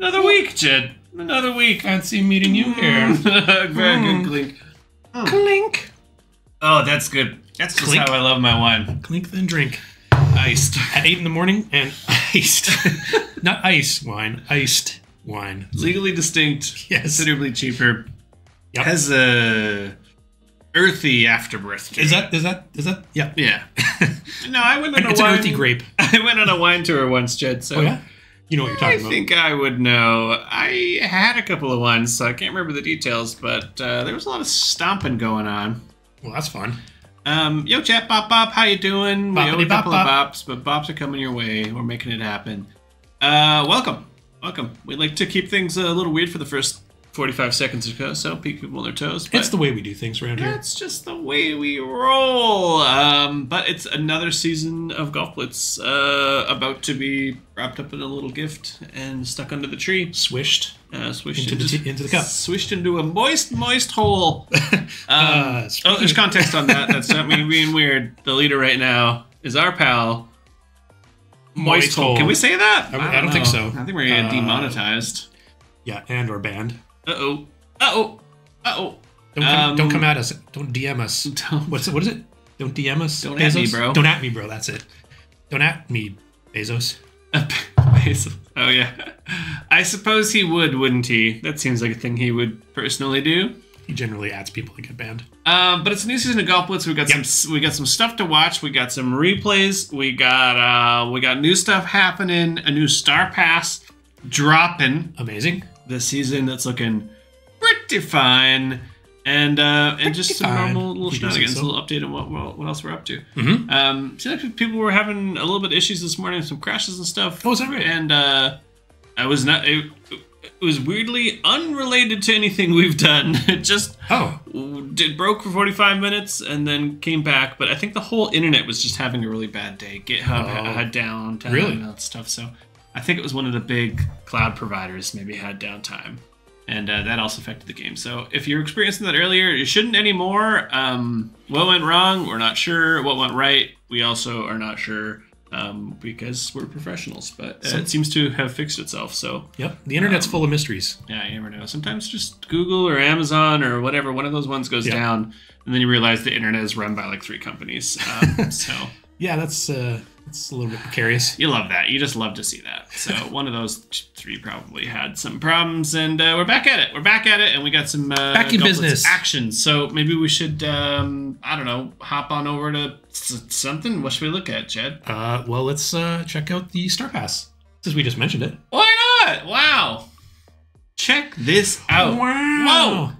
Another week, Jed. Another week. Fancy meeting you here. Very good clink. Clink. Oh, that's good. That's just how I love my wine. Clink, then drink. Iced. At 8 in the morning and iced. Not ice wine, iced wine. Legally distinct. Yes. Considerably cheaper. Yep. Has a earthy afterbirth. Is that? Yeah. Yeah. No, I went on It's an earthy grape. I went on a wine tour once, Jed. So Oh, yeah? You know what you're talking about. I think I would know. I had a couple of wines, so I can't remember the details, but there was a lot of stomping going on. Well, that's fun. Yo, chat, bop, how you doing? We owe a Boppity couple bop, of bops, but bops are coming your way. We're making it happen. Welcome. We like to keep things a little weird for the first 45 seconds or so, peek people on their toes. It's the way we do things around here. That's just the way we roll. But it's another season of Golf Blitz about to be wrapped up in a little gift and stuck under the tree. Swished. Swished into the cup. Swished into a moist hole. There's context on that. That's not me being weird. The leader right now is our pal, Moist Hole. Can we say that? I don't think so. I think we're going to get demonetized. Yeah, and or banned. Uh-oh. Don't come at us. Don't DM us. What is it? Don't DM us. Don't Bezos? at me, bro. Don't at me, bro. That's it. Don't at me, Bezos. Bezos. Oh, yeah. I suppose he would, wouldn't he? That seems like a thing he would personally do. He generally adds people that get banned. But it's a new season of Golf Blitz. We got some stuff to watch. We got some replays. We got new stuff happening. A new Star Pass dropping. Amazing. This season that's looking pretty fine. And just some normal little shenanigans, a little update on what else we're up to. Mm-hmm. Seems like people were having a little bit of issues this morning, some crashes and stuff. Oh, is that right? And I was not. It was weirdly unrelated to anything we've done. It just broke for 45 minutes and then came back. But I think the whole internet was just having a really bad day. GitHub had downtime and all that stuff. So I think it was one of the big cloud providers maybe had downtime. And that also affected the game. So if you're experiencing that earlier, you shouldn't anymore. What went wrong? We're not sure. What went right? We also are not sure because we're professionals. But it seems to have fixed itself. So yep, the internet's full of mysteries. Yeah, you never know. Sometimes just Google or Amazon or whatever, one of those ones goes down, and then you realize the internet is run by like 3 companies. So yeah, that's a little bit precarious. You love that. You just love to see that. So one of those 3 probably had some problems, and we're back at it. And we got some back in business action. So maybe we should, I don't know, hop on over to something. What should we look at, Jed? Well, let's check out the Star Pass since we just mentioned it. Why not? Wow. Check this out. Wow.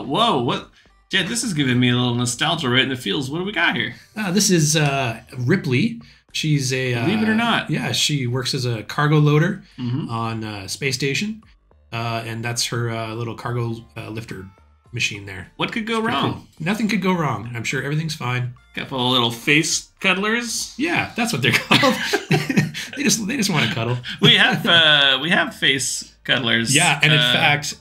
Whoa. What? Jed, this is giving me a little nostalgia right in the feels. What do we got here? This is Ripley. She's a... Believe it or not. Yeah, she works as a cargo loader on Space Station. And that's her little cargo lifter machine there. What could go wrong? Cool. Nothing could go wrong. I'm sure everything's fine. Couple of little face cuddlers. Yeah, that's what they're called. they just want to cuddle. We have face cuddlers. Yeah, and in fact...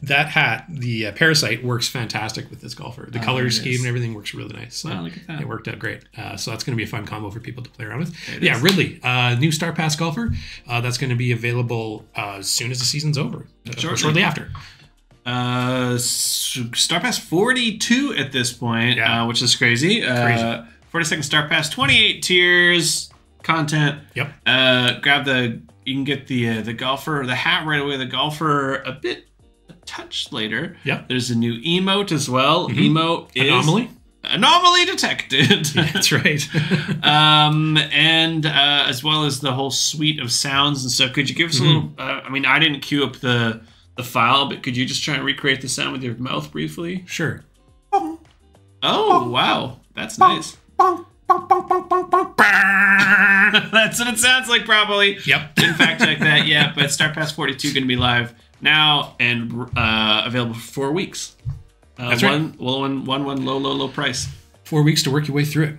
that hat, the Parasite, works fantastic with this golfer. The color scheme and everything works really nice. So look at that. It worked out great. So that's going to be a fun combo for people to play around with. Yeah, Ridley, new Star Pass golfer. That's going to be available as soon as the season's over. Shortly after. Star Pass 42 at this point, which is crazy. 42nd Star Pass, 28 tiers, content. Yep. You can get the golfer, the hat right away. The golfer a touch later. Yep. There's a new emote as well. Emote is anomaly detected. Yeah, that's right. And as well as the whole suite of sounds and stuff. Could you give us a little? I mean, I didn't queue up the file, but could you just try and recreate the sound with your mouth briefly? Sure. Oh wow, that's nice. That's what it sounds like, probably. Yep. Didn't fact check that yet, but Star Pass 42 going to be live now and available for 4 weeks. That's right. One low price. 4 weeks to work your way through it.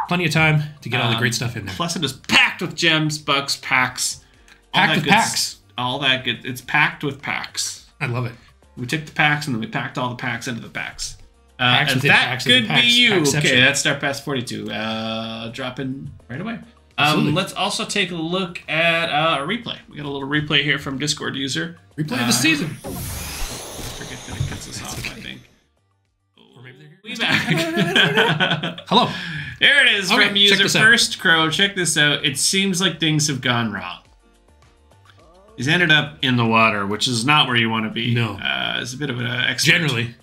Plenty of time to get all the great stuff in there. Plus, it is packed with gems, bucks, packs. Packed with packs. All that good. It's packed with packs. I love it. We took the packs and then we packed all the packs into the packs. Packs and that could be you. Packception. Okay, that's Star Pass 42. Dropping right away. Let's also take a look at a replay. We got a little replay here from Discord user. Replay of the season. Forget that it cuts us off, I think. Or maybe they're here. We back. Hello. There it is from user First Crow. Check this out. It seems like things have gone wrong. He's ended up in the water, which is not where you want to be. No. It's a bit of an expert. Generally.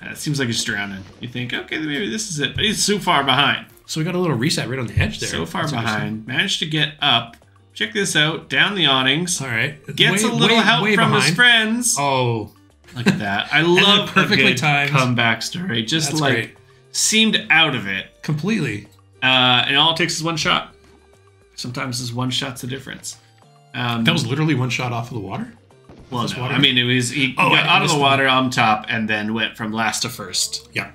It seems like he's drowning. You think, okay, maybe this is it. But he's so far behind. So we got a little reset right on the edge there. So far behind. Managed to get up. Check this out. Down the awnings. All right. Gets a little help from his friends. Oh. Look at that. I love perfectly a good timed comeback story. Just That's like great. Seemed out of it. Completely. And all it takes is one shot. Sometimes this one shot's the difference. That was literally one shot off of the water? Well, no. I mean, he got out of the water on top and then went from last to first. Yeah.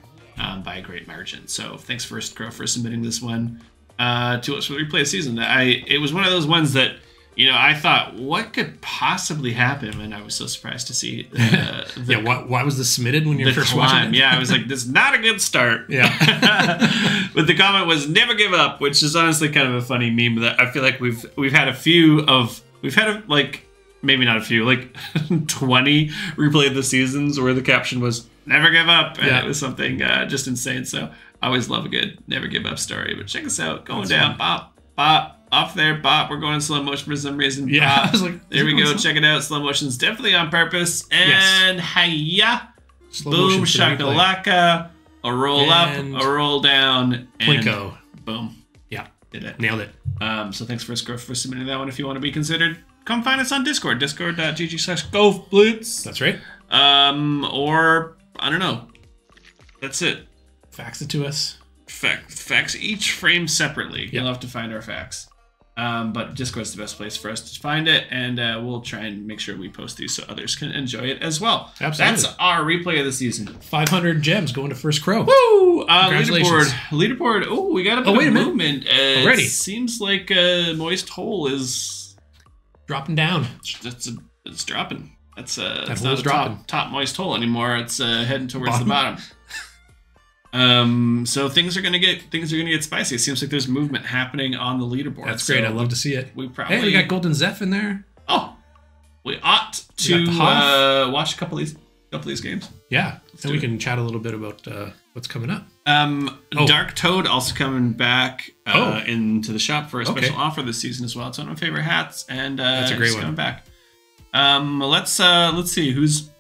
By a great margin. So thanks, First Crow, for submitting this one to us for the replay season. It was one of those ones that, I thought, what could possibly happen? And I was so surprised to see. Why was this submitted when you were first watching it? Yeah, I was like, this is not a good start. Yeah. But the comment was never give up, which is honestly kind of a funny meme that I feel like we've had a few of. We've had maybe not a few, 20 replay the seasons where the caption was never give up. And it was something just insane. So I always love a good never give up story. But check us out. Going down. Bop, bop. Off there. Bop. We're going in slow motion for some reason. Yeah. Bop. I was like, there we go. Check it out. Slow motion's definitely on purpose. And hiya. Boom. Shakalaka. A roll up. A roll down. And Plinko. Boom. Yeah. Did it. Nailed it. So thanks for submitting that one. If you want to be considered, come find us on Discord. Discord.gg/Golf Blitz. That's right. Or, I don't know. That's it. Fax it to us. Fax each frame separately. Yep. You'll have to find our fax. But Discord's the best place for us to find it, and we'll try and make sure we post these so others can enjoy it as well. Absolutely. That's our replay of the season. 500 gems going to First Crow. Woo! Congratulations. Leaderboard. Oh, we got a bit of movement. Already. It seems like Moist Hole is dropping down. It's dropping. It's that not dropping. Top Moist Hole anymore. It's heading towards the bottom. So things are gonna get spicy. It seems like there's movement happening on the leaderboard. That's great. I'd love to see it. We got Golden Zeph in there. Oh, we ought to watch a couple of these games. Yeah, and we can chat a little bit about what's coming up. Dark Toad also coming back into the shop for a special offer this season as well. It's one of my favorite hats, and that's a great one. Coming back. Let's see who's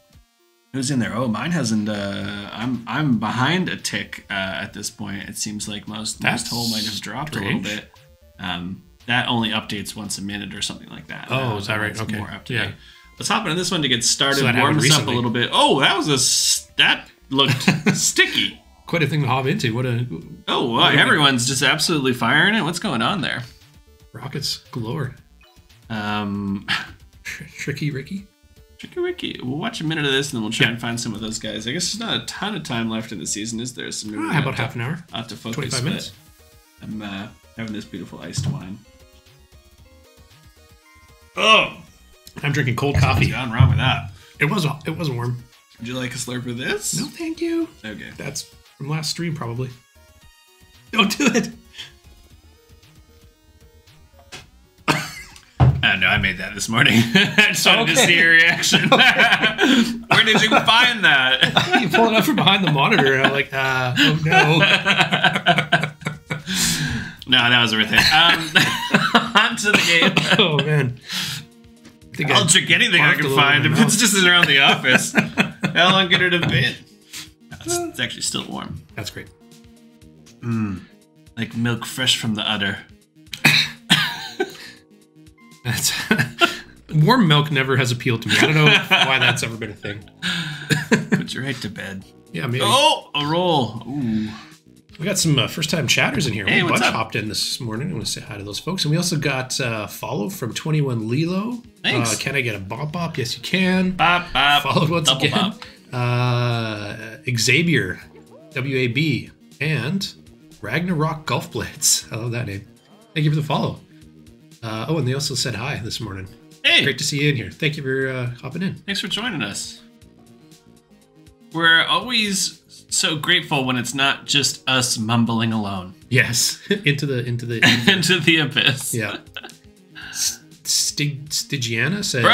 in there. Oh, mine hasn't. I'm behind a tick at this point. It seems like most Hole might have dropped a little bit. That only updates once a minute or something like that. Oh, is that right? Okay. More up to date. Let's hop into this one to get started. So warm us up a little bit. Oh, that looked sticky. Quite a thing to hop into. Everyone's just absolutely firing it. What's going on there? Rockets galore. Tricky Ricky. We'll watch a minute of this and then we'll try and find some of those guys. I guess there's not a ton of time left in the season, is there? How about half an hour? I'll have to focus. 25 minutes. I'm having this beautiful iced wine. Oh, I'm drinking cold coffee. What's gone wrong with that? It was warm. Would you like a slurp of this? No, thank you. Okay. That's from last stream, probably. Don't do it. No, I made that this morning. I just wanted to see your reaction. Where did you find that? You pulled it up from behind the monitor, and I'm like, oh no. No, that was everything. On to the game. Oh, man. I'll drink anything I can find if it's just around the office. How long could it have been? It's actually still warm. That's great. Like milk fresh from the udder. That's warm milk never has appealed to me. I don't know why that's ever been a thing. Put you right to bed. Yeah, maybe. Oh, a roll. Ooh. We got some first-time chatters in here. Hey, what's up? Hopped in this morning. I want to say hi to those folks. And we also got follow from 21 Lilo. Thanks. Can I get a bop bop? Yes, you can. Bop bop. Followed once Double again. Bop. Xavier, WAB, and Ragnarok Golf Blitz. I love that name. Thank you for the follow. And they also said hi this morning. Hey. Great to see you in here. Thank you for hopping in. Thanks for joining us. We're always so grateful when it's not just us mumbling alone. Yes, into the into the abyss. Yeah. Stygiana says,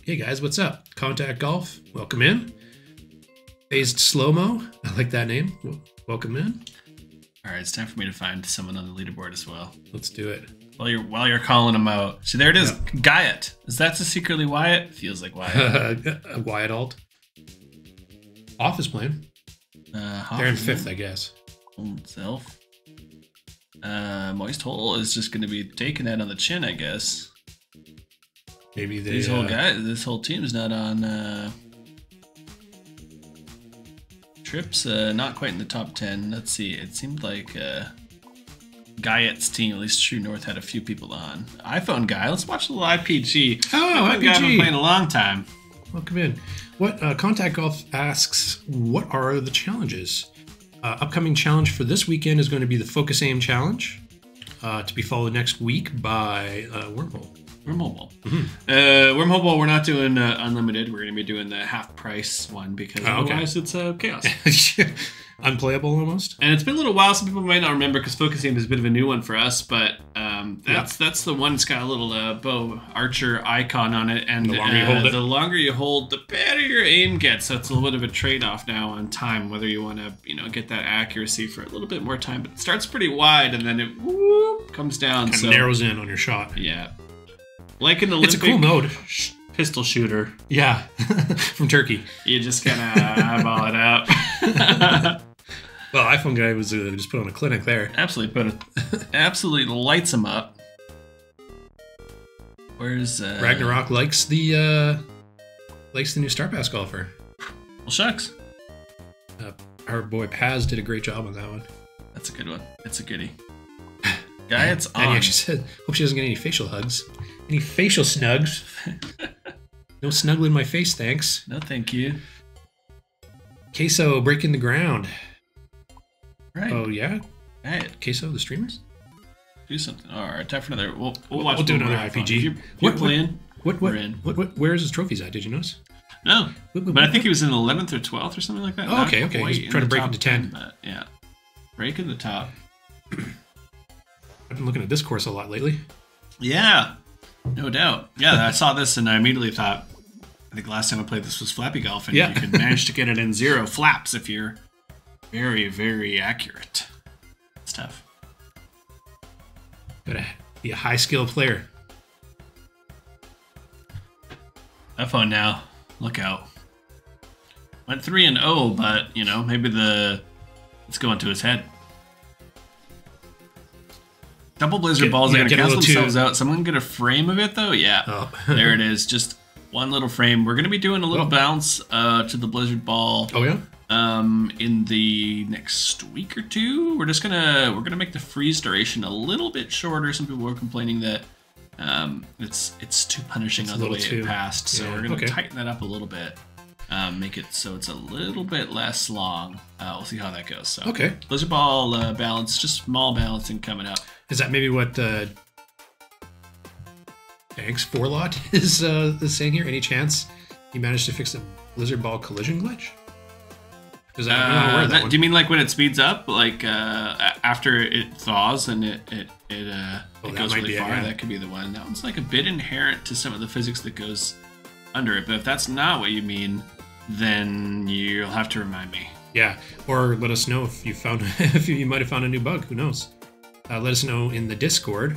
"Hey guys, what's up? Contact Golf, welcome in. Phased Slow-Mo, I like that name. Welcome in. All right, it's time for me to find someone on the leaderboard as well. Let's do it. While you're calling them out. See, there it is. Yep. Guyot. Is that secretly Wyatt? Feels like Wyatt. Wyatt Alt. Off is playing. They're in 5th, I guess. Self. Moist Hole is just going to be taking that on the chin, I guess. Maybe they, this whole team is not on trips. Not quite in the top 10. Let's see. It seemed like Guyot's team, at least True North, had a few people on. iPhone guy. Let's watch a little IPG. Oh, IPG. Guy I've been playing a long time. Welcome in. What Contact Golf asks, what are the challenges? Upcoming challenge for this weekend is going to be the Focus Aim Challenge, to be followed next week by Wormhole. Wormhole. Mm-hmm. Wormhole Bowl, we're not doing unlimited. We're going to be doing the half price one because otherwise it's chaos. Unplayable almost. And it's been a little while. Some people might not remember because Focus Aim is a bit of a new one for us, but that's the one that's got a little bow archer icon on it. And the longer you hold, the better your aim gets. So it's a little bit of a trade-off now on time, whether you want to get that accuracy for a little bit more time. But it starts pretty wide and then it comes down. Kind of narrows in on your shot. Yeah. Like an Olympic it's a cool mode. Pistol shooter. Yeah. From Turkey. You just kind of eyeball it out. Well, iPhone guy was just put on a clinic there. Absolutely lights him up. Where's Ragnarok likes the new Star Pass golfer. Well, shucks. Our boy Paz did a great job on that one. That's a good one. It's a goodie. Guy, it's on. And he actually said, hope she doesn't get any facial hugs. Any facial snugs? No snuggling my face, thanks. No, thank you. Queso breaking the ground. Right. Oh, yeah? Right. Queso, the streamers? Do something. All right, time for another. We'll do another IPG. If you're playing, we're in. Where's his trophies at? Did you notice? No. But I think he was in 11th or 12th or something like that. Oh, okay. He's trying to break into 10. But yeah. Breaking the top. I've been looking at this course a lot lately. Yeah. No doubt. Yeah, I saw this and I immediately thought, I think last time I played this was Flappy Golf, and you could manage to get it in 0 flaps if you're very, very accurate. It's tough. Gotta be a high skill player. Have fun now. Look out. Went 3-0, but maybe it's going to his head. Couple blizzard balls are going to cancel themselves out. Someone get a frame of it, though? Yeah. Oh. There it is. Just one little frame. We're going to be doing a little bounce to the blizzard ball. Oh, yeah? In the next week or two. We're gonna make the freeze duration a little bit shorter. Some people were complaining that it's too punishing on the way it passed. So we're going to tighten that up a little bit. Make it so it's a little bit less long. We'll see how that goes. So, blizzard ball balance, just small balancing coming up. Is that maybe what Banks Forlot is saying here? Any chance he managed to fix the blizzard ball collision glitch? Do you mean like when it speeds up, like after it thaws and it goes really far? That could be the one. That one's like a bit inherent to some of the physics that goes under it. But if that's not what you mean, then you'll have to remind me. Yeah, or let us know if you found if you might have found a new bug. Who knows? Let us know in the Discord.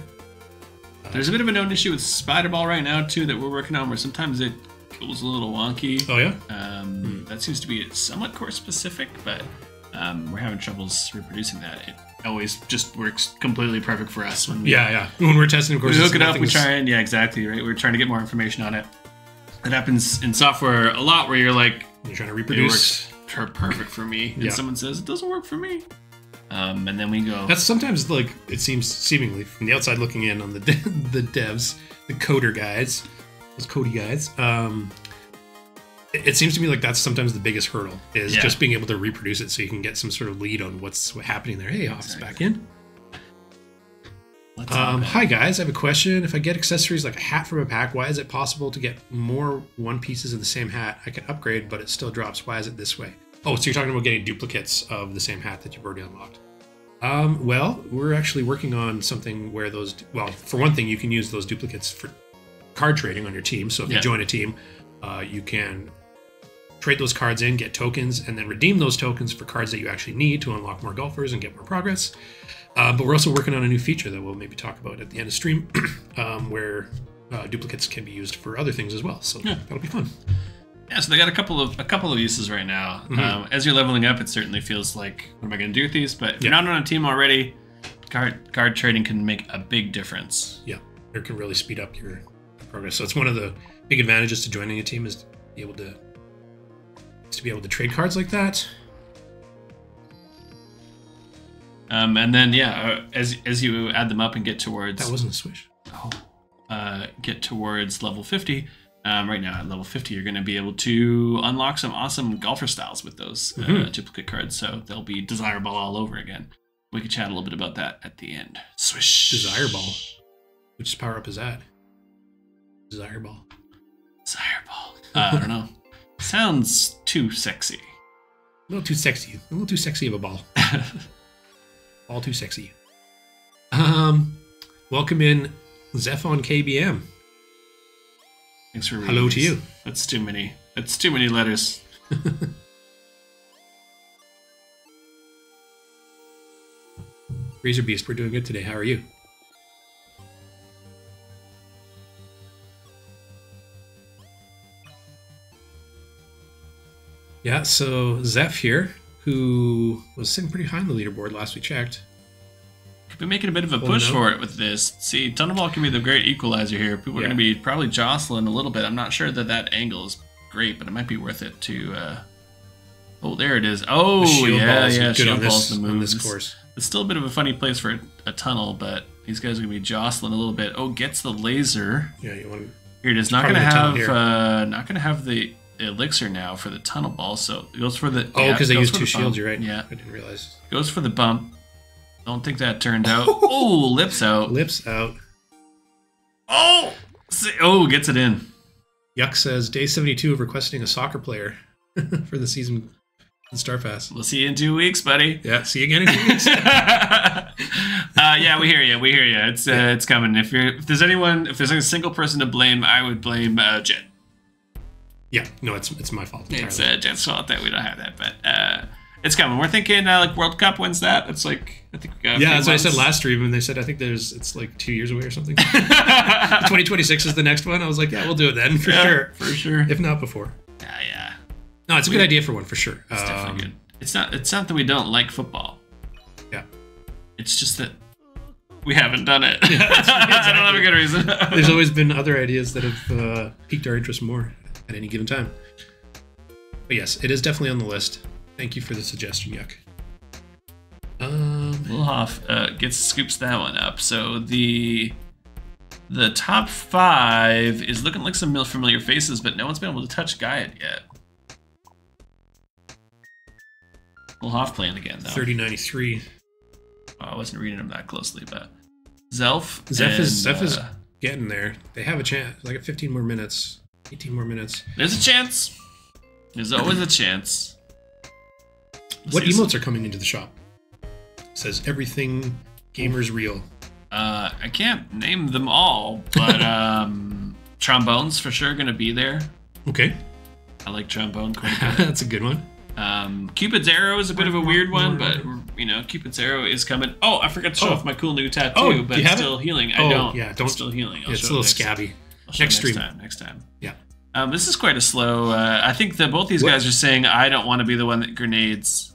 There's a bit of a known issue with Spider Ball right now too that we're working on, where sometimes it goes a little wonky. Oh yeah. That seems to be somewhat course specific, but we're having troubles reproducing that. It always just works completely perfect for us when when we're testing. Of course, we hook it up. We try and exactly right. We're trying to get more information on it. It happens in software a lot where you're trying to reproduce. It works perfect for me, and someone says it doesn't work for me. And then we go. That's sometimes it seems seemingly from the outside looking in on the devs, the coder guys, those Cody guys. It seems to me like that's sometimes the biggest hurdle is just being able to reproduce it so you can get some sort of lead on what's happening there. Hey, Hoff's back in. Hi guys, I have a question. If I get accessories like a hat from a pack, why is it possible to get more one pieces of the same hat? I can upgrade, but it still drops. Why is it this way? Oh, so you're talking about getting duplicates of the same hat that you've already unlocked. Well, we're actually working on something where those... Well, for one thing, you can use those duplicates for card trading on your team. So if you join a team, you can trade those cards in, get tokens, and then redeem those tokens for cards that you actually need to unlock more golfers and get more progress. But we're also working on a new feature that we'll maybe talk about at the end of stream, where duplicates can be used for other things as well. So that'll be fun. Yeah, so they got a couple of uses right now. As you're leveling up, it certainly feels like, what am I going to do with these? But if you're not on a team already, card trading can make a big difference. Yeah, it can really speed up your progress. So it's one of the big advantages to joining a team is to be able to trade cards like that. And then as you add them up and get towards that wasn't a swish. Get towards level 50. Right now at level 50, you're going to be able to unlock some awesome golfer styles with those duplicate cards. So they'll be Desire Ball all over again. We could chat a little bit about that at the end. Swish. Desire Ball. Which power up is that? Desire Ball. Desire Ball. I don't know. Sounds too sexy. A little too sexy. A little too sexy of a ball. All too sexy. Welcome in Zeph on KBM. Thanks for hello to you. That's too many. That's too many letters. Razor Beast, we're doing good today. How are you? Yeah, so Zeph here, who was sitting pretty high on the leaderboard last we checked. Could be making a bit of a push for it with this. See, Tunnel Ball can be the great equalizer here. People are going to be probably jostling a little bit. I'm not sure that angle is great, but it might be worth it to... Oh, there it is. Oh, shield ball's the move. On this course. It's still a bit of a funny place for a tunnel, but these guys are going to be jostling a little bit. Oh, gets the laser. Yeah, you want to... Here it is. Not going to have the elixir now for the tunnel ball, so it goes for the... Oh, because they use two shields, you're right. Yeah. I didn't realize. Goes for the bump. Don't think that turned out. Oh, lips out. Lips out. Oh, gets it in. Yuck says, day 72 of requesting a soccer player for the season in Starfast. We'll see you in 2 weeks, buddy. Yeah, see you again in 2 weeks. Yeah, we hear you. We hear you. It's coming. If there's a single person to blame, I would blame Jed. Yeah, no, it's my fault entirely. It's Jed's fault that we don't have that, but it's coming. We're thinking like World Cup. When's that? It's like I think we got. Yeah, that's what I said last stream, and they said I think it's like 2 years away or something. 2026 is the next one. I was like, yeah, we'll do it then for sure. For sure. If not before. Yeah. No, it's a good idea for one for sure. It's definitely good. It's not that we don't like football. Yeah. It's just that we haven't done it. Yeah, I don't have a good reason. There's always been other ideas that have piqued our interest more at any given time. But yes, it is definitely on the list. Thank you for the suggestion, Yuck. Wilhoff scoops that one up. So the top 5 is looking like some familiar faces, but no one's been able to touch Gaiad yet. Wilhoff playing again, though. 3093. I wasn't reading him that closely, but Zeph is getting there. They have a chance. Like 15 more minutes, 18 more minutes. There's a chance. There's always a chance. What emotes are coming into the shop? It says everything gamers real. I can't name them all, but trombone's for sure gonna be there. Okay. I like trombone quite a bit. That's a good one. Cupid's arrow is a bit of a weird one, but Cupid's arrow is coming. Oh, I forgot to show off my cool new tattoo, but it's still healing. I don't. Yeah, it's still healing. It's a little scabby. Next time. Yeah. This is quite a slow. I think that both these guys are saying, I don't want to be the one that grenades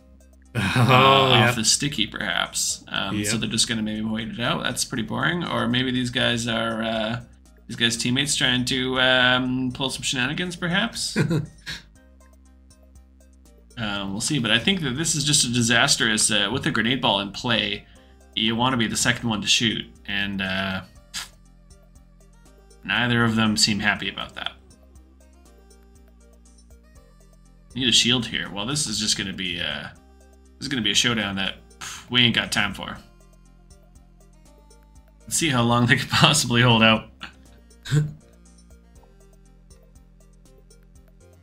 off the sticky, perhaps. So they're just going to maybe wait it out. That's pretty boring. Or maybe these guys are teammates trying to pull some shenanigans, perhaps. We'll see. But I think that this is just a disastrous. With the grenade ball in play, you want to be the second one to shoot, and neither of them seem happy about that. Need a shield here. Well, this is just going to be a showdown that we ain't got time for. Let's see how long they could possibly hold out.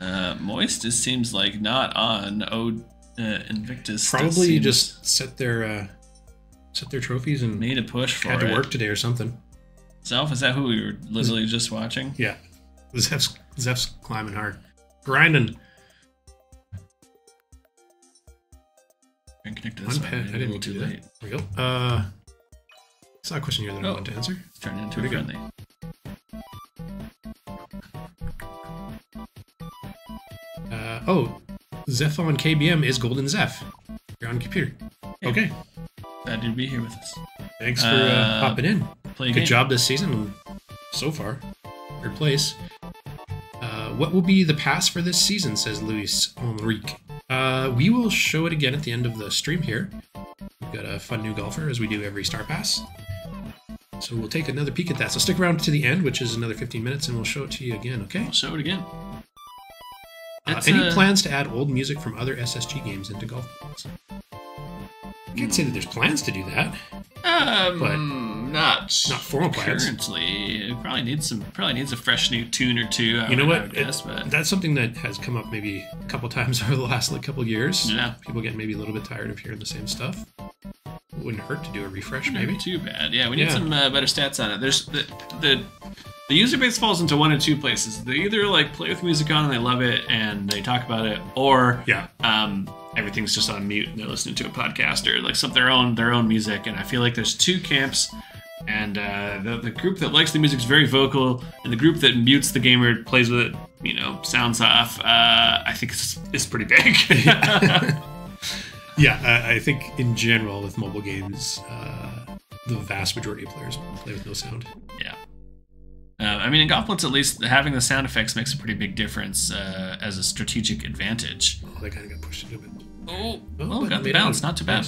Moist just seems like not on Invictus. Probably just set their trophies and made a push for had to work today or something. Self, is that who we were literally just watching? Yeah. Zeph's climbing hard. Grinding. I can connect to this one. I didn't mean to do that. Late. There we go. I saw a question here that I wanted to answer. It's turned into a friendly. Zeph on KBM is Golden Zeph. You're on the computer. Yeah. Okay. Glad to be here with us. Thanks for hopping in. Good job this season so far. Third place. What will be the pass for this season, says Luis Enrique. We will show it again at the end of the stream here. We've got a fun new golfer, as we do every Star Pass. So we'll take another peek at that. So stick around to the end, which is another 15 minutes, and we'll show it to you again, okay? We'll show it again. Any plans to add old music from other SSG games into Golf Blitz? I can't say that there's plans to do that. But not formal plans. Currently, it probably needs a fresh new tune or two. You know what? That's something that has come up maybe a couple times over the last couple years. Yeah. People get maybe a little bit tired of hearing the same stuff. It wouldn't hurt to do a refresh, maybe. Not too bad. Yeah, we need some better stats on it. There's the user base falls into one of two places. They either play with music on and they love it and they talk about it, or everything's just on mute and they're listening to a podcast or some their own music. And I feel like there's two camps, and the group that likes the music is very vocal, and the group that mutes the game or plays with it, sounds off. I think it's pretty big. I think in general with mobile games, the vast majority of players play with no sound. Yeah. In Golf Blitz, at least having the sound effects makes a pretty big difference as a strategic advantage. Oh, they kind of got pushed into it. Got the bounce. Not too bad.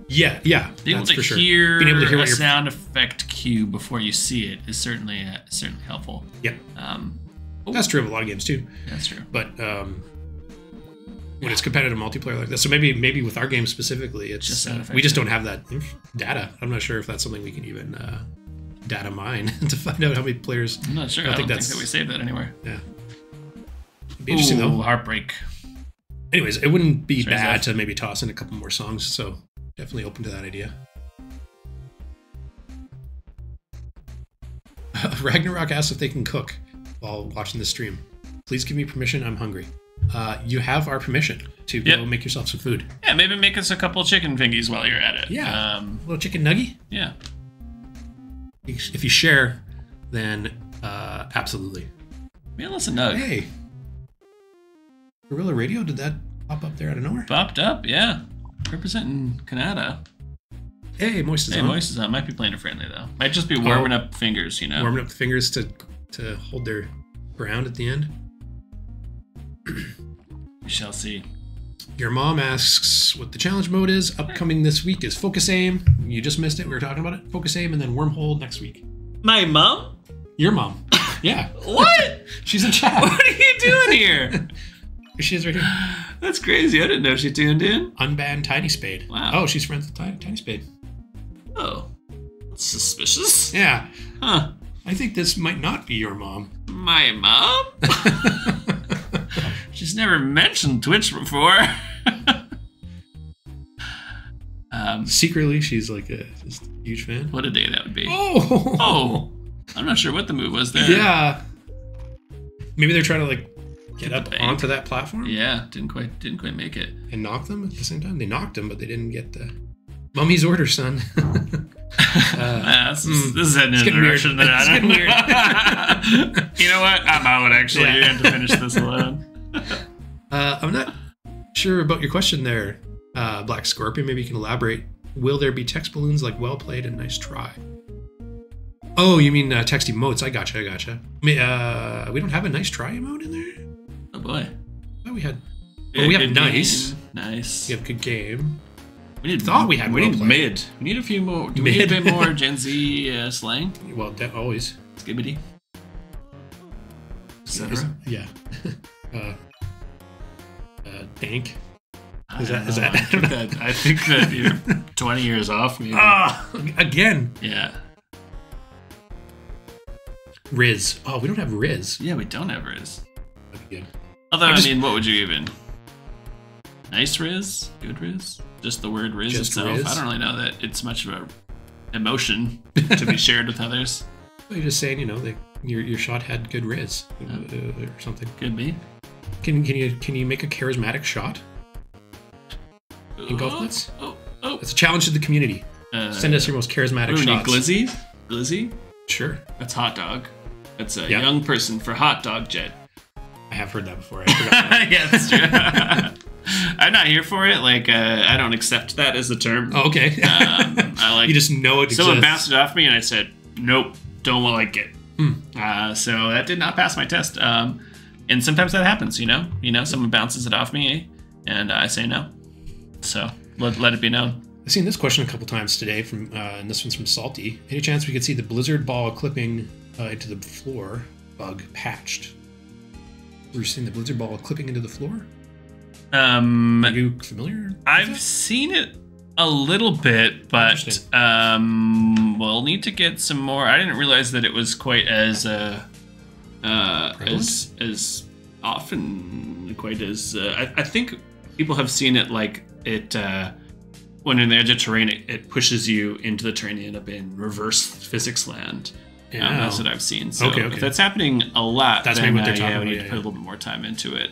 Yeah. Being able to hear a sound effect cue before you see it is certainly helpful. Yeah. That's true of a lot of games too. That's true. But when it's competitive multiplayer like this, so maybe with our game specifically, it's just we just don't have that data. I'm not sure if that's something we can even data mine to find out how many players. I'm not sure. I don't think that we saved that anywhere. Yeah. It'd be interesting though. Heartbreak. Anyways, it wouldn't be bad to maybe toss in a couple more songs, so definitely open to that idea. Ragnarok asks if they can cook while watching the stream. Please give me permission, I'm hungry. You have our permission to go make yourself some food. Yeah, maybe make us a couple chicken fingies while you're at it. Yeah, a little chicken nugget? Yeah. If you share, then absolutely. Mail us a nug. Hey. Guerrilla Radio, did that pop up there out of nowhere? Popped up, yeah. Representing Canada. Hey, Moist is on. Moist is on. Might be playing a friendly, though. Might just be warming up fingers, Warming up the fingers to hold their ground at the end. We shall see. Your mom asks what the challenge mode is. Upcoming this week is Focus Aim. You just missed it. We were talking about it. Focus Aim and then Wormhole next week. My mom? Your mom. Yeah. What? She's in chat. What are you doing here? She is right here. That's crazy. I didn't know she tuned in. Unbanned Tiny Spade. Wow. Oh, she's friends with Tiny Spade. Oh. That's suspicious. Yeah. Huh. I think this might not be your mom. My mom? She's never mentioned Twitch before. Secretly, she's just a huge fan. What a day that would be. Oh. I'm not sure what the move was there. Yeah. Maybe they're trying to get up onto that platform. Yeah, didn't quite make it. And knock them at the same time. They knocked him, but they didn't get the Mummy's order, son. This is heading in a direction that I don't. Weird. You know what? I'm out. Actually, you have to finish this alone. I'm not sure about your question there, Black Scorpion. Maybe you can elaborate. Will there be text balloons like "Well played" and "Nice try"? Oh, you mean text emotes? I gotcha. We don't have a "Nice try" emote in there. Oh boy. Oh, we had. Well, we have nice. Game. Nice. We have good game. We need mid. We need a few more. Do we need a bit more Gen Z slang? Well, always. Skibbity. Etc. Yeah. Dank. Is that? I think that you're 20 years off, maybe. Again. Yeah. Riz. Oh, we don't have Riz. Yeah, we don't have Riz. That'd be good. Although, I mean, what would you even... Nice Riz? Good Riz? Just the word Riz itself? Riz? I don't really know that it's much of a emotion to be shared with others. Well, you're just saying, your shot had good Riz or something. Could be. Can you make a charismatic shot in Golf Blitz? It's a challenge to the community. Send us your most charismatic shots. Glizzy? Glizzy? Sure. That's hot dog. That's a young person for hot dog, Jed. I have heard that before. I forgot that. Yeah, that's true. I'm not here for it. Like, I don't accept that as a term. Oh, okay. I like. You just know it Someone exists. bounced it off me, and I said, "Nope, don't like it." So that did not pass my test. And sometimes that happens. Someone bounces it off me, and I say no. So let it be known. I've seen this question a couple times today, and this one's from Salty. Any chance we could see the blizzard ball clipping into the floor bug patched? Were you seeing the blizzard ball clipping into the floor? Are you familiar? I've seen it a little bit, but we'll need to get some more. I didn't realize that it was quite as often, quite as. I think people have seen it like it. When in the edge of terrain, it pushes you into the terrain. You end up in reverse physics land. Yeah, that's what I've seen. So if that's happening a lot, that's maybe what they're talking about. We need to put a little bit more time into it.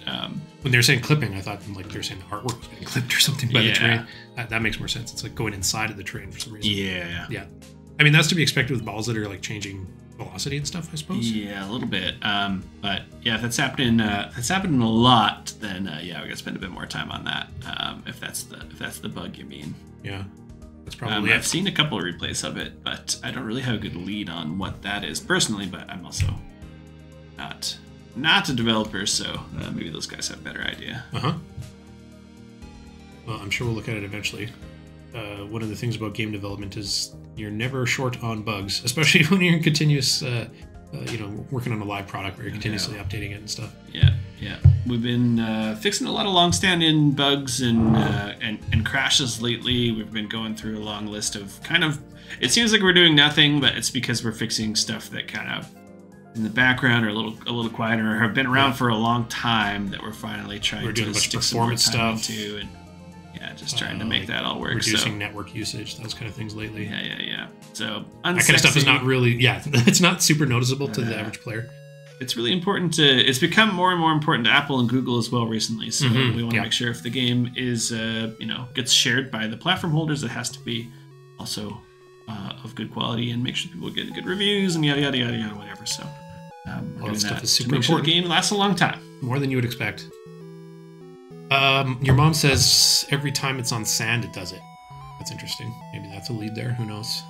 When they were saying clipping, I thought like they were saying the artwork was getting clipped or something by the terrain. That makes more sense. It's like going inside of the terrain for some reason. Yeah. I mean, that's to be expected with balls that are like changing velocity and stuff, I suppose. Yeah, a little bit. But yeah, if that's happening a lot, then we gotta spend a bit more time on that. If that's the bug you mean. Yeah. That's probably I've seen a couple of replays of it, but I don't really have a good lead on what that is personally, but I'm also not a developer, so maybe those guys have a better idea. Well, I'm sure we'll look at it eventually. One of the things about game development is you're never short on bugs, especially when you're in continuous, working on a live product where you're continuously updating it and stuff. Yeah. We've been fixing a lot of long-standing bugs and crashes lately. We've been going through a long list of it seems like we're doing nothing, but it's because we're fixing stuff that kind of in the background or a little quieter or have been around for a long time that we're finally trying to stick some more time into and just trying to make that all work. Reducing network usage, those kind of things lately. Yeah. So that kind of stuff is not really, it's not super noticeable to the average player. It's really important it's become more and more important to Apple and Google as well recently. So we want to make sure if the game is, gets shared by the platform holders, it has to be also of good quality and make sure people get good reviews and yada, yada, yada, yada, whatever. So all that stuff is super important. Sure the game lasts a long time. More than you would expect. Your mom says every time it's on sand, it does it. That's interesting. Maybe that's a lead there. Who knows?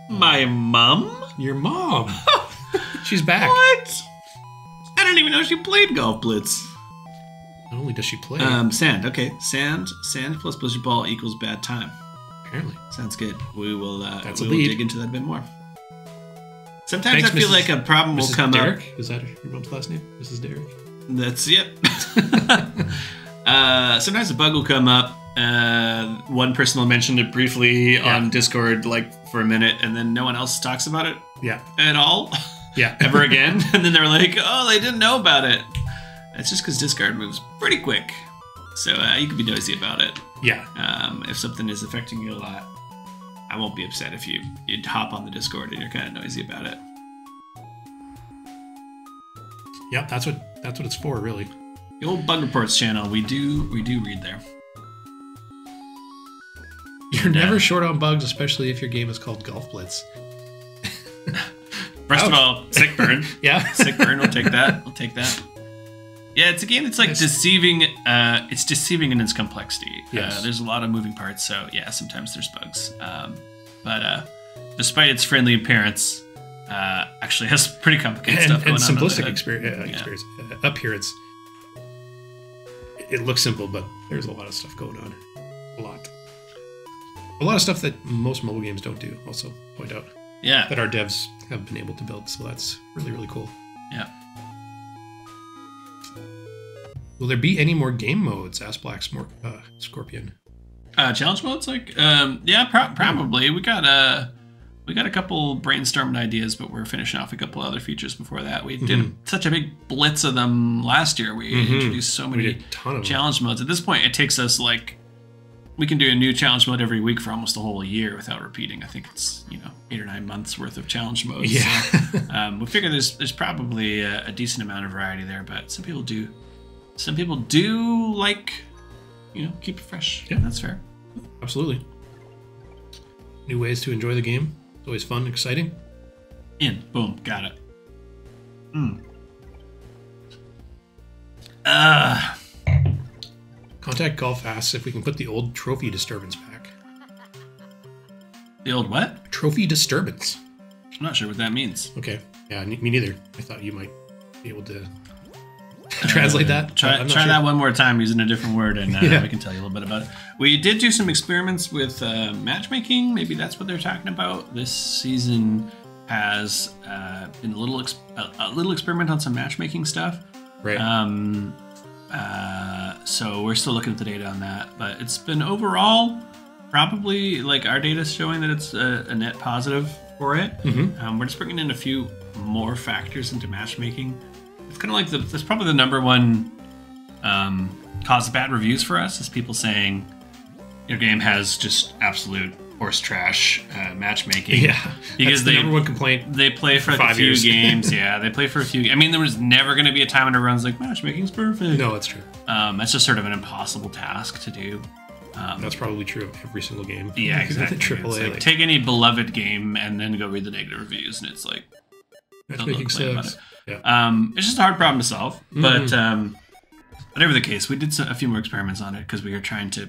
My mom? Your mom. She's back. What? I didn't even know she played Golf Blitz. Not only does she play. Sand. Okay. Sand plus blizzard ball equals bad time. Apparently. Sounds good. We will That's we will dig into that a bit more. Sometimes I feel like a problem will come Derek? up. Is that your mom's last name? Mrs. Derek? That's it. Sometimes a bug will come up. One person will mention it briefly on Discord, like for a minute, and then no one else talks about it. At all. Ever again. And then they're like, "Oh, they didn't know about it." It's just because Discord moves pretty quick, so you can be nosy about it. If something is affecting you a lot, I won't be upset if you hop on the Discord and you're kind of noisy about it. Yep, that's what it's for, really. The old Bug Reports channel, we do read there. You're never short on bugs, especially if your game is called Golf Blitz. First of all, sick burn. Sick burn. We'll take that. Yeah, it's a game that's like deceiving. It's deceiving in its complexity. There's a lot of moving parts, so sometimes there's bugs. But despite its friendly appearance, actually has pretty complicated stuff going on. And simplistic experience. Appearance. It looks simple, but there's a lot of stuff going on. A lot of stuff that most mobile games don't do, also point out. That our devs have been able to build, so that's really, really cool. Will there be any more game modes? Asked Black Scorpion. Challenge modes, like probably. We got we got a couple brainstormed ideas, but we're finishing off a couple other features before that. We did such a big blitz of them last year. We introduced so many challenge modes. At this point, it takes us like, we can do a new challenge mode every week for almost a whole year without repeating. I think it's 8 or 9 months worth of challenge modes. Yeah. So, we figure there's probably a decent amount of variety there, but some people do like, keep it fresh. Yeah, that's fair. Absolutely. New ways to enjoy the game. It's always fun, exciting. In. Boom. Got it. Contact Golf asks if we can put the old trophy disturbance back. The old what? Trophy disturbance. I'm not sure what that means. Okay. Yeah, me neither. I thought you might be able to translate that. Try that one more time using a different word, and we can tell you a little bit about it. We did do some experiments with matchmaking. Maybe that's what they're talking about. This season has been a little experiment on some matchmaking stuff. Right. So we're still looking at the data on that, but it's been overall probably like our data is showing that it's a net positive for it. We're just bringing in a few more factors into matchmaking. It's kind of like that's probably the number one cause of bad reviews for us is people saying your game has just absolute horse trash matchmaking. Yeah, because the number one complaint. They play for like a few games. Yeah, they play for a few. I mean, there was never going to be a time when everyone's like matchmaking's perfect. No, that's true. That's just sort of an impossible task to do. That's probably true of every single game. Yeah, exactly. AAA, like, take any beloved game and then go read the negative reviews, and it's like matchmaking sucks. Yeah. It's just a hard problem to solve, but whatever the case, we did a few more experiments on it because we were trying to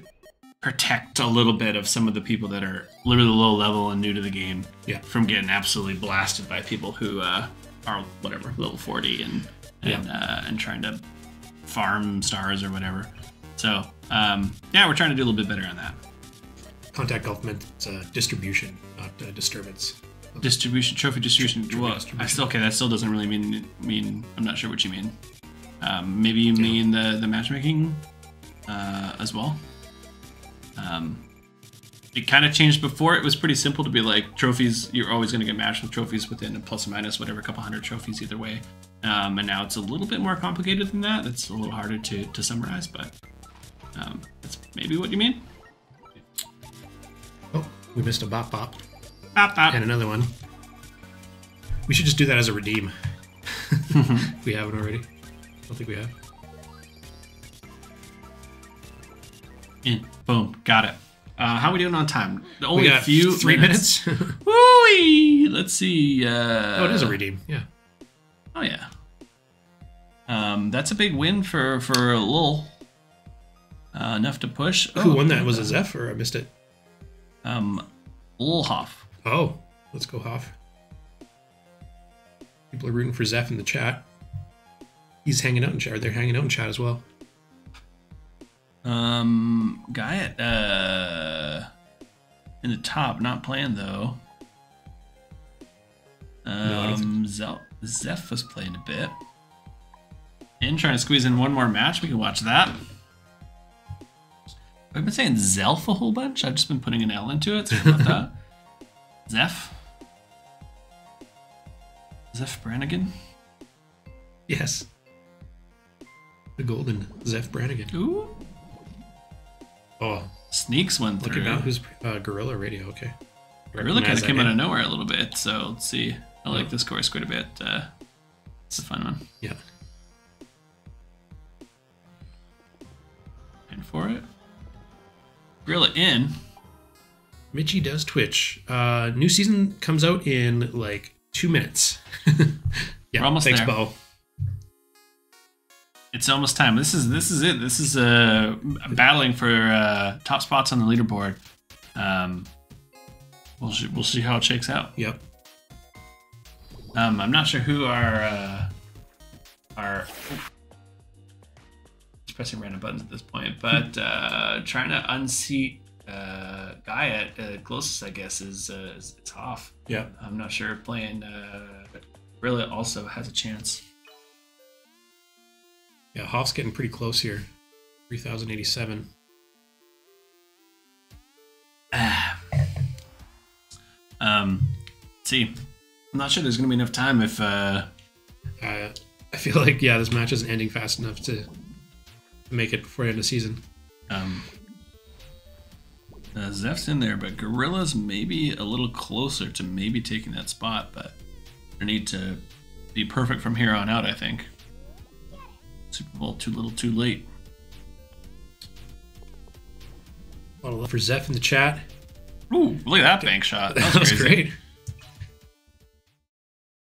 protect a little bit of some of the people that are literally low level and new to the game from getting absolutely blasted by people who are whatever level 40 and trying to farm stars or whatever. So we're trying to do a little bit better on that. Contact Golf meant distribution, not disturbance. Distribution, trophy distribution. Well, that still doesn't really mean. I'm not sure what you mean. Maybe you mean the matchmaking as well. It kind of changed before. It was pretty simple to be like trophies. You're always going to get matched with trophies within a plus or minus whatever, a couple hundred trophies either way. And now it's a little bit more complicated than that. It's a little harder to summarize, but that's maybe what you mean. Oh, we missed a bop bop. Bop bop. And another one. We should just do that as a redeem. If we haven't already. I don't think we have. In. Boom. Got it. How are we doing on time? Only a few 3 minutes. Woo-wee! Let's see. Oh, it is a redeem. Yeah. Oh yeah. That's a big win for Lul. Enough to push. Who won that? Was it Zeph or I missed it? Lulhoff. Oh, let's go Hoff. People are rooting for Zeph in the chat. He's hanging out in chat. They're hanging out in chat as well. Guy in the top, not playing though. Zeph was playing a bit. And trying to squeeze in one more match. We can watch that. I've been saying Zelf a whole bunch. I've just been putting an L into it. Sorry about that. Zeph Brannigan? Yes. The golden Zeph Brannigan. Ooh. Oh. Sneaks one through. Looking out who's Gorilla Radio, okay. Gorilla kind of came out of nowhere a little bit, so let's see. I like this chorus quite a bit. It's a fun one. Yeah. And for it. Gorilla in. Mitchie does Twitch. New season comes out in like 2 minutes. We're almost thanks, there. Bo. It's almost time. This is it. This is battling for top spots on the leaderboard. We'll see how it shakes out. Yep. I'm not sure who our just pressing random buttons at this point, but trying to unseat guy at closest, I guess, is Hoff. Yeah. I'm not sure playing Gorilla also has a chance. Yeah, Hoff's getting pretty close here. 3,087. see. I'm not sure there's going to be enough time if... I feel like, this match isn't ending fast enough to make it before the end of the season. Zeph's in there, but Gorilla's maybe a little closer to maybe taking that spot, but they need to be perfect from here on out, I think. Super Bowl too little too late. A lot of love for Zeph in the chat. Ooh, look at that bank shot. That was great. See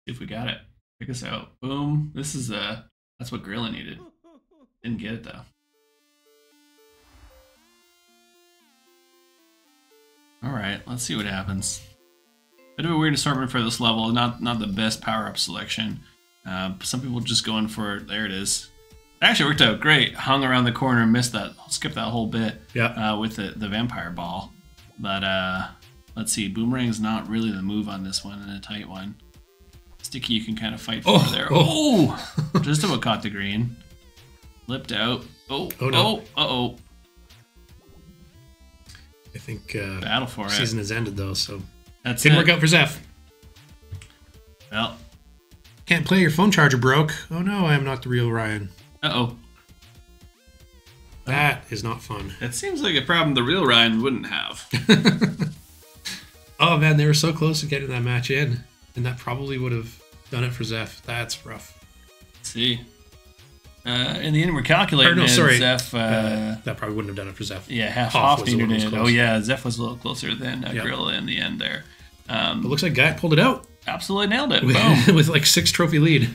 if we got it. Check us out. Boom. This is that's what Gorilla needed. Didn't get it though. Alright, let's see what happens. Bit of a weird assortment for this level. Not the best power-up selection. Some people just going for, there it is. It actually worked out great. Hung around the corner, missed that, skipped that whole bit with the vampire ball. But let's see, Boomerang's not really the move on this one in a tight one. Sticky you can kind of fight for there. Oh! Just about caught the green. Flipped out. Oh, no. Uh-oh. I think battle for season has ended though, so that's didn't work out for Zeph. Well, can't play, your phone charger broke. Oh no, I am not the real Ryan. Uh-oh. That is not fun. That seems like a problem the real Ryan wouldn't have. Oh man, they were so close to getting that match in, and that probably would have done it for Zeph. That's rough. Let's see. In the end, we're calculating. No, sorry. Zeph, that probably wouldn't have done it for Zeph. Yeah, Hoff needed it. Oh yeah, Zeph was a little closer than Gorilla in the end there. It looks like Guy pulled it out. Absolutely nailed it. Boom. With like 6 trophy lead.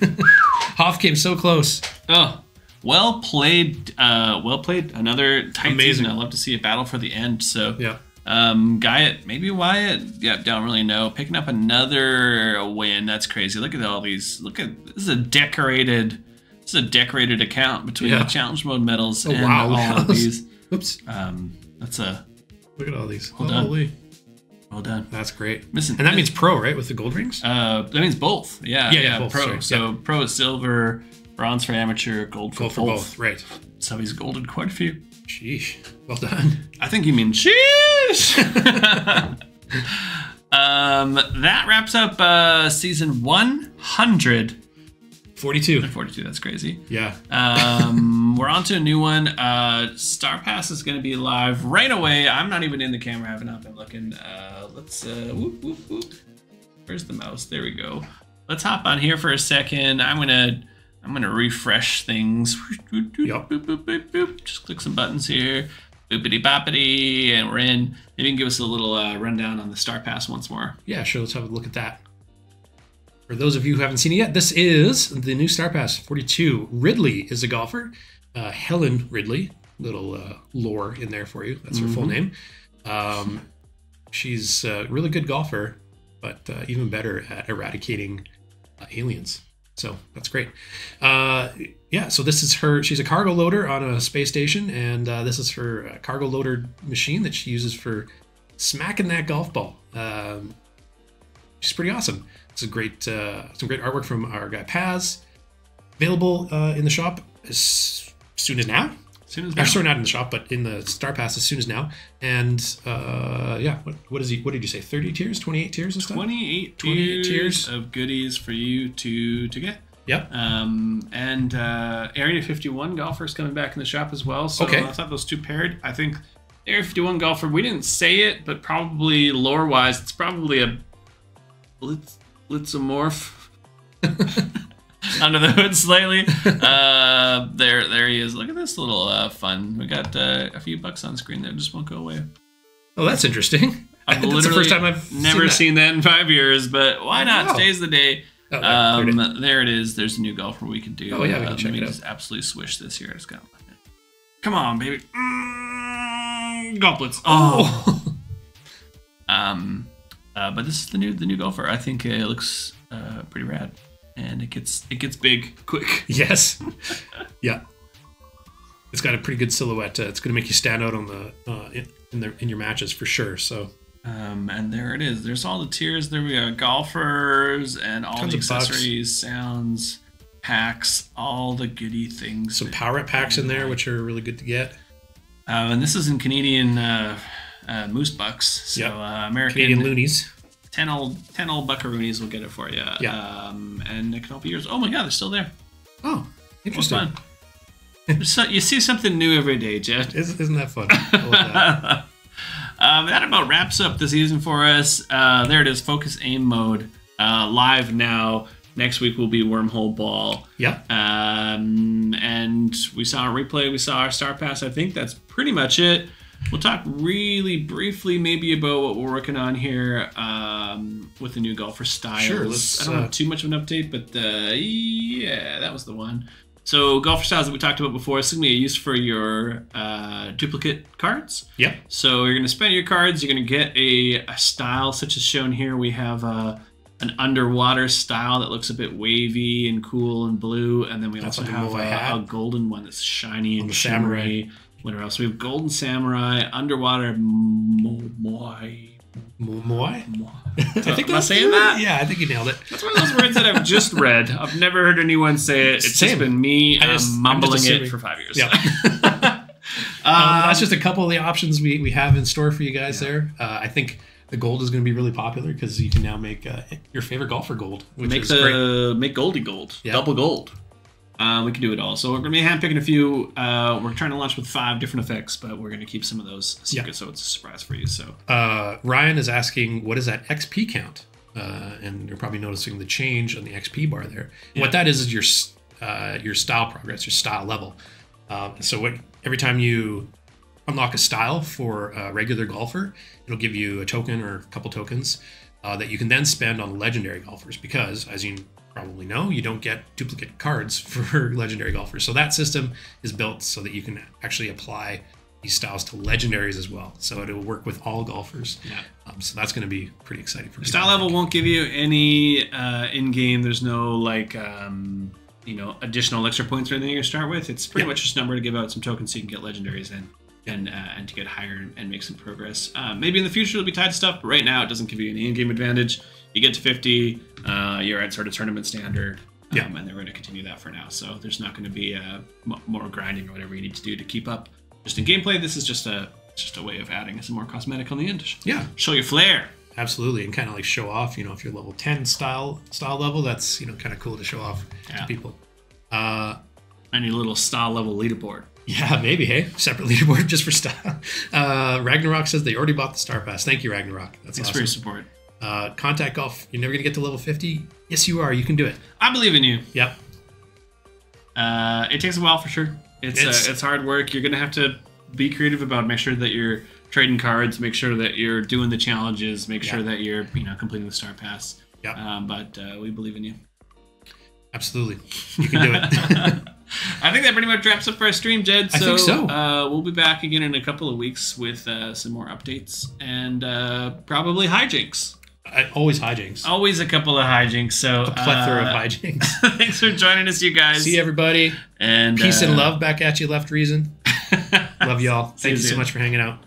Hoff came so close. Oh, well played. Well played. Another tight season. I love to see a battle for the end. So yeah. Guy, maybe Wyatt. Yeah, don't really know. Picking up another win. That's crazy. Look at all these. This is a decorated. It's a decorated account between the challenge mode medals and all of these. Oops. That's a. Look at all these. Holy. Well done. That's great. And that means pro, right? With the gold rings? That means both. Yeah, both, pro. Sorry. So pro is silver, bronze for amateur, gold for both. Right. So he's golded quite a few. Sheesh. Well done. I think you mean sheesh. That wraps up season 100. 42. 42, that's crazy. Yeah. We're on to a new one. Star Pass is going to be live right away. I'm not even in the camera. I have not been looking. Let's, whoop, whoop, whoop. Where's the mouse? There we go. Let's hop on here for a second. I'm gonna refresh things. Yep. Boop, boop, boop, boop. Just click some buttons here. Boopity boppity, and we're in. Maybe you can give us a little rundown on the Star Pass once more. Yeah, sure. Let's have a look at that. For those of you who haven't seen it yet, this is the new Star Pass 42. Ridley is a golfer. Helen Ridley. Little lore in there for you. That's her full name. She's a really good golfer, but even better at eradicating aliens. So that's great. Yeah, so this is her. She's a cargo loader on a space station, and this is her cargo loader machine that she uses for smacking that golf ball. She's pretty awesome. It's a great, some great artwork from our guy Paz. Available in the shop as soon as now. Sorry, not in the shop, but in the Star Pass as soon as now. And yeah, what did you say? 30 tiers, 28 tiers and stuff? 28 tiers of goodies for you to get. Yep. And Area 51 golfers coming back in the shop as well. So I thought those two paired. I think Area 51 golfer, we didn't say it, but probably lore-wise, it's probably a Blitzomorph. Under the hood slightly. There he is. Look at this little fun. We got a few bucks on screen there. Just won't go away. Oh, that's interesting. That's the first time I've never seen that in 5 years, but why not? Today's the day. Oh, there it is. There's a new golfer we can do. Oh yeah, we can check it out. Just absolutely swish this here. It's got. Come on, baby. Golf Blitz. Oh. But this is the new golfer. I think it looks pretty rad. And it gets big quick. Yes. Yeah. It's got a pretty good silhouette. It's going to make you stand out on the in your matches for sure. So. And there it is. There's all the tiers. There we are. Golfers and all the accessories, sounds, packs, all the goody things. Some power up packs in there, which are really good to get. And this is in Canadian moose bucks. So American Canadian loonies. 10 old buckaroonies will get it for you. Yeah. And it can all be yours. Oh my God, they're still there. Oh, interesting. Well, fun. So you see something new every day, Jed. Isn't that fun? I love that. That about wraps up the season for us. There it is, Focus Aim Mode. Live now. Next week will be Wormhole Ball. Yep. And we saw a replay. We saw our Star Pass. I think that's pretty much it. We'll talk really briefly maybe about what we're working on here with the new golfer styles. Sure. I don't have too much of an update, but yeah, that was the one. So golfer styles that we talked about before, it's going to be a use for your duplicate cards. Yep. So you're going to spend your cards. You're going to get a style such as shown here. We have an underwater style that looks a bit wavy and cool and blue. And then we also have a golden one that's shiny and shimmery. What else? We have Golden Samurai, Underwater Moai. I think Am I saying that? Yeah, I think you nailed it. That's one of those words that I've just read. I've never heard anyone say it. It's just been me mumbling it for 5 years. Yeah. That's just a couple of the options we have in store for you guys there. I think the gold is going to be really popular because you can now make your favorite golfer gold, which is great. Make Goldie Gold. Yeah. Double gold. We can do it all. So we're going to be handpicking a few. We're trying to launch with 5 different effects, but we're going to keep some of those secret, so it's a surprise for you. So Ryan is asking, what is that XP count? And you're probably noticing the change on the XP bar there. Yeah. What that is your style progress, your style level. So every time you unlock a style for a regular golfer, it'll give you a token or a couple tokens that you can then spend on legendary golfers because, as you probably know, you don't get duplicate cards for legendary golfers. So that system is built so that you can actually apply these styles to legendaries as well. So it'll work with all golfers. Yeah. So that's going to be pretty exciting for people. Style level won't give you any in-game. There's no additional extra points or anything you start with. It's pretty much just a number to give out some tokens so you can get legendaries in. And to get higher and make some progress. Maybe in the future it'll be tied to stuff, but right now it doesn't give you any in-game advantage. You get to 50, you're at sort of tournament standard, and then we're going to continue that for now. So there's not going to be more grinding or whatever you need to do to keep up. Just in gameplay, this is just a way of adding some more cosmetic on the end. Yeah, show your flair. Absolutely, and kind of like show off. If you're level 10 style level, that's kind of cool to show off to people. And your little style level leaderboard. Yeah, maybe, hey? Separate leaderboard just for style. Ragnarok says they already bought the Star Pass. Thank you, Ragnarok. That's awesome. For your support. Contact Golf, you're never going to get to level 50? Yes, you are. You can do it. I believe in you. Yep. It takes a while for sure. It's hard work. You're going to have to be creative about it. Make sure that you're trading cards. Make sure that you're doing the challenges. Make sure that you're completing the Star Pass. Yep. But we believe in you. Absolutely. You can do it. I think that pretty much wraps up for our stream, Jed. I think so. We'll be back again in a couple of weeks with some more updates and probably hijinks. Always hijinks. Always a couple of hijinks. So a plethora of hijinks. Thanks for joining us, you guys. See everybody. And peace and love back at you, Left Reason. Love y'all. Thank you so much for hanging out.